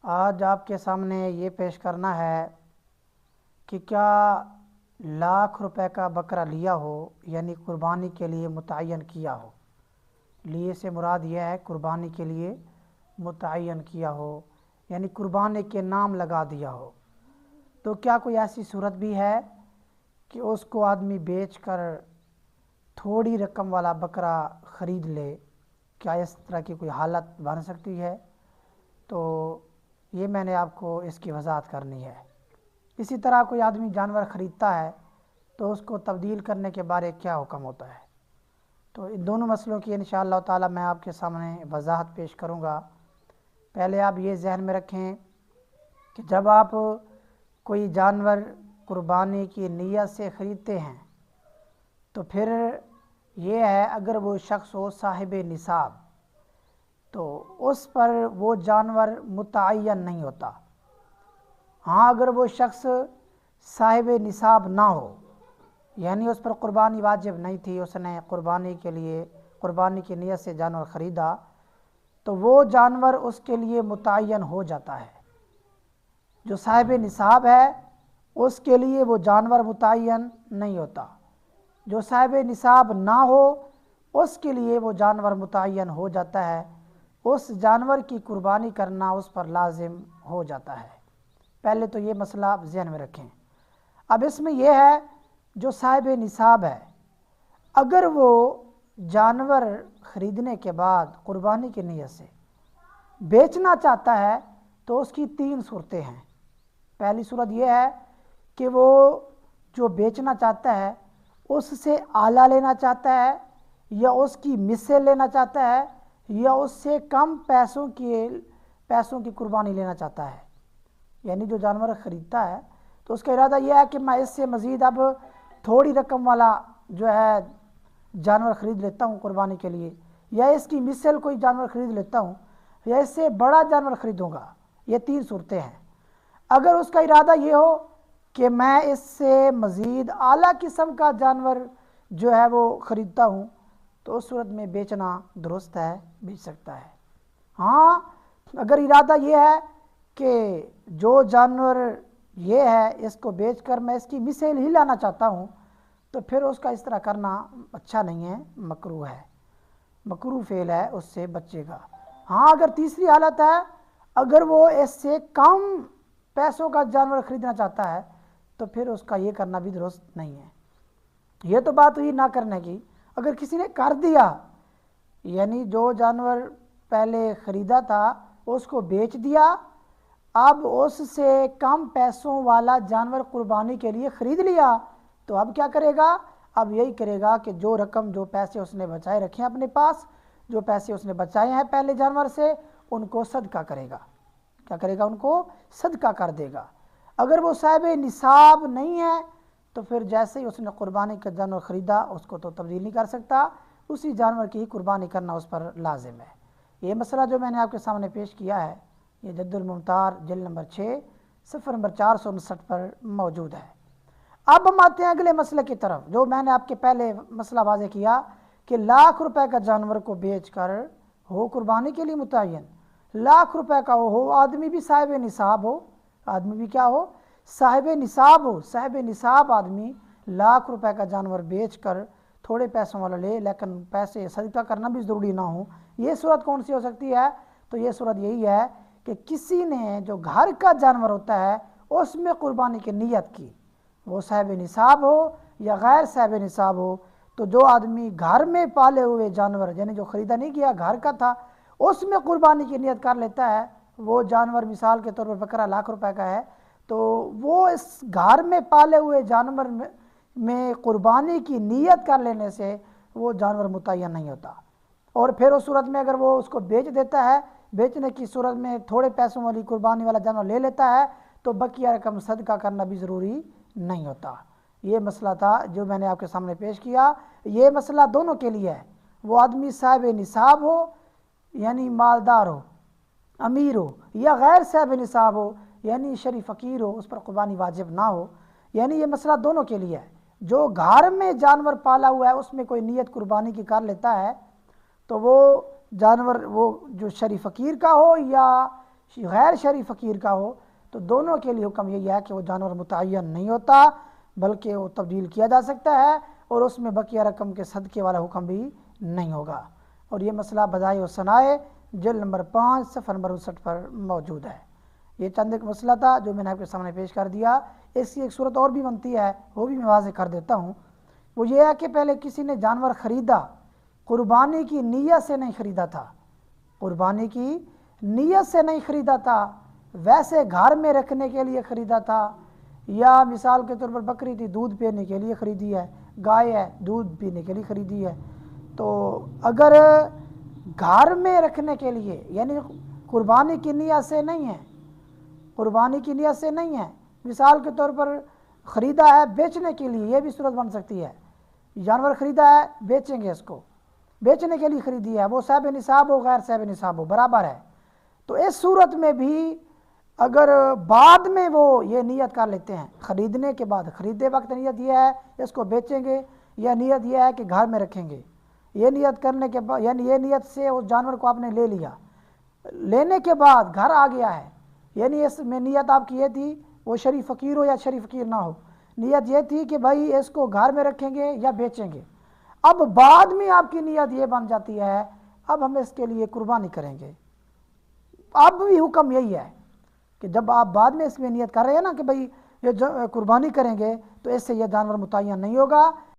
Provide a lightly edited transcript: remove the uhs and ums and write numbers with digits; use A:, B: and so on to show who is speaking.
A: آج آپ کے سامنے یہ پیش کرنا ہے کہ کیا لاکھ روپے کا بکرا لیا ہو یعنی قربانی کے لیے متعین کیا ہو. لیے سے مراد یہ ہے قربانی کے لیے متعین کیا ہو یعنی قربانی کے نام لگا دیا ہو. تو کیا کوئی ایسی صورت بھی ہے کہ اس کو آدمی بیچ کر تھوڑی رقم والا بکرا خرید لے؟ کیا اس طرح کی کوئی حالت بن سکتی ہے؟ تو یہ میں نے آپ کو اس کی وضاحت کرنی ہے. اسی طرح کوئی آدمی جانور خریدتا ہے تو اس کو تبدیل کرنے کے بارے کیا حکم ہوتا ہے؟ تو ان دونوں مسئلوں کی انشاءاللہ تعالی میں آپ کے سامنے وضاحت پیش کروں گا. پہلے آپ یہ ذہن میں رکھیں کہ جب آپ کوئی جانور قربانی کی نیت سے خریدتے ہیں تو پھر یہ ہے اگر وہ شخص ہو صاحب نصاب تو اس پر وہ جانور متعین نہیں ہوتا. ہاں اگر وہ شخص صاحب نصاب نہ ہو یعنی اس پر قربانی واجب نہیں تھی، اس نے قربانی کے لیے قربانی کی نیت سے جانور خریدا تو وہ جانور اس کے لیے متعین ہو جاتا ہے. جو صاحب نصاب ہے اس کے لیے وہ جانور متعین نہیں ہوتا. جو صاحب نصاب نہ ہو اس کے لیے وہ جانور متعین ہو جاتا ہے. اس جانور کی قربانی کرنا اس پر لازم ہو جاتا ہے. پہلے تو یہ مسئلہ آپ ذہن میں رکھیں. اب اس میں یہ ہے جو صاحب نصاب ہے اگر وہ جانور خریدنے کے بعد قربانی کی نیت سے بیچنا چاہتا ہے تو اس کی 3 صورتیں ہیں. پہلی صورت یہ ہے کہ وہ جو بیچنا چاہتا ہے اس سے اعلیٰ لینا چاہتا ہے یا اس کی مثل لینا چاہتا ہے یا اس سے کم پیسوں کی قربانی لینا چاہتا ہے. یعنی جو جانور خریدتا ہے تو اس کا ارادہ یہ ہے کہ میں اس سے مزید اب تھوڑی رقم والا جو ہے جانور خرید لیتا ہوں قربانی کے لیے، یا اس کی مثل کوئی جانور خرید لیتا ہوں یا اس سے بڑا جانور خریدوں گا. یہ 3 صورتیں ہیں. اگر اس کا ارادہ یہ ہو کہ میں اس سے مزید اعلیٰ قسم کا جانور جو ہے وہ خریدتا ہوں تو اس صورت میں بیچنا درست ہے، بیچ سکتا ہے. ہاں اگر ارادہ یہ ہے کہ جو جانور یہ ہے اس کو بیچ کر میں اس کی مثل ہی لانا چاہتا ہوں تو پھر اس کا اس طرح کرنا اچھا نہیں ہے، مکروہ ہے، مکروہ فعل ہے، اس سے بچے گا. ہاں اگر تیسری حالت ہے اگر وہ اس سے کم پیسوں کا جانور خریدنا چاہتا ہے تو پھر اس کا یہ کرنا بھی درست نہیں ہے. یہ تو بات ہوئی نہ کرنے کی. اگر کسی نے کر دیا یعنی جو جانور پہلے خریدا تھا اس کو بیچ دیا، اب اس سے کم پیسوں والا جانور قربانی کے لیے خرید لیا تو اب کیا کرے گا؟ اب یہی کرے گا کہ جو رقم جو پیسے اس نے بچائے رکھے ہیں اپنے پاس، جو پیسے اس نے بچائے ہیں پہلے جانور سے ان کو صدقہ کرے گا. کیا کرے گا؟ ان کو صدقہ کر دے گا. اگر وہ صاحب نصاب نہیں ہے تو پھر جیسے ہی اس نے قربانی کا جانور خریدا اس کو تو تبدیل نہیں کر سکتا، اسی جانور کی ہی قربانی کرنا اس پر لازم ہے. یہ مسئلہ جو میں نے آپ کے سامنے پیش کیا ہے یہ جد الممتار جلد نمبر 6 صفحہ نمبر 459 پر موجود ہے. اب ہم آتے ہیں اگلے مسئلے کی طرف جو میں نے آپ کے پہلے مسئلہ واضح کیا کہ لاکھ روپے کا جانور کو بیچ کر ہو قربانی کے لیے متعین، لاکھ روپے کا ہو، آدمی بھی صاحب نصاب ہو، آدمی بھی کیا ہو؟ صاحب نصاب ہو. صاحب نصاب آدمی لاکھ روپے کا جانور بیچ کر تھوڑے پیسوں والا لے لیکن پیسے صدقہ کرنا بھی ضروری نہ ہو. یہ صورت کون سی ہو سکتی ہے؟ تو یہ صورت یہی ہے کہ کسی نے جو گھر کا جانور ہوتا ہے اس میں قربانی کی نیت کی، وہ صاحب نصاب ہو یا غیر صاحب نصاب ہو. تو جو آدمی گھر میں پالے ہوئے جانور یعنی جو خریدا نہیں کیا گھر کا تھا اس میں قربانی کی نیت کر لیتا ہے، وہ جانور مثال کے طور پر بکرا لاکھ روپے کا ہے تو وہ اس گھر میں پالے ہوئے جانور میں قربانی کی نیت کر لینے سے وہ جانور متعین نہیں ہوتا. اور پھر اس صورت میں اگر وہ اس کو بیچ دیتا ہے، بیچنے کی صورت میں تھوڑے پیسوں والی قربانی والا جانور لے لیتا ہے تو بقیہ رقم صدقہ کرنا بھی ضروری نہیں ہوتا. یہ مسئلہ تھا جو میں نے آپ کے سامنے پیش کیا. یہ مسئلہ دونوں کے لیے ہے، وہ آدمی صاحب نصاب ہو یعنی مالدار ہو، امیر ہو، یا غیر صاحب نصاب ہو یعنی شریف فقیر ہو، اس پر قربانی واجب نہ ہو. یعنی یہ مسئلہ دونوں کے لیے ہے. جو گھر میں جانور پالا ہوا ہے اس میں کوئی نیت قربانی کی کر لیتا ہے تو وہ جانور وہ جو شریف فقیر کا ہو یا غیر شرعی فقیر کا ہو تو دونوں کے لیے حکم یہی ہے کہ وہ جانور متعین نہیں ہوتا بلکہ وہ تبدیل کیا جا سکتا ہے، اور اس میں بقیہ رقم کے صدقے والا حکم بھی نہیں ہوگا۔ اور یہ مسئلہ بدائع و صنائع جلد نمبر 5 صفحہ نمبر 59 پر موجود ہے۔ یہ چند ایک مسئلہ تھا جو میں نے آپ کے سامنے پیش کر دیا۔ اس کی ایک صورت اور بھی بنتی ہے، وہ بھی میں واضح کر دیتا ہوں۔ وہ یہ ہے کہ پہلے کسی نے جانور خریدا، قربانی کی نیت سے نہیں خریدا تھا، قربانی کی نیت سے نہیں خریدا تھا، ویسے گھر میں رکھنے کے لیے خریدا تھا، یا مثال کے طور پر بکری تھی دودھ پینے کے لیے خریدی ہے، گائے ہے دودھ پینے کے لیے خریدی ہے، تو اگر گھر میں رکھنے کے لیے یعنی قربانی کی نیت سے نہیں ہے، قربانی کی نیت سے نہیں ہے، مثال کے طور پر خریدا ہے بیچنے کے لیے، یہ بھی صورت بن سکتی ہے، جانور خریدا ہے بیچیں گے، اس کو بیچنے کے لیے خریدی ہے، وہ صاحب نصاب ہو غیر صاحب نصاب ہو برابر ہے، تو اس صورت میں بھی اگر بعد میں وہ یہ نیت کر لیتے ہیں، خریدنے کے بعد خریدتے وقت نیت یہ ہے اس کو بیچیں گے، یا نیت یہ ہے کہ گھر میں رکھیں گے، یہ نیت کرنے کے بعد یعنی یہ نیت سے اس جانور کو آپ نے لے لیا، لینے کے بعد گھر آ گیا ہے، یعنی اس میں نیت آپ کی یہ تھی، وہ شرعی فقیر ہو یا شرعی فقیر نہ ہو، نیت یہ تھی کہ بھائی اس کو گھر میں رکھیں گے یا بیچیں گے، اب بعد میں آپ کی نیت یہ بن جاتی ہے اب ہم اس کے لیے قربانی کریں گے، اب بھی حکم یہی ہے کہ جب آپ بعد میں اس میں نیت کر رہے ہیں نا کہ بھائی یہ قربانی کریں گے تو اس سے یہ جانور متعین نہیں ہوگا،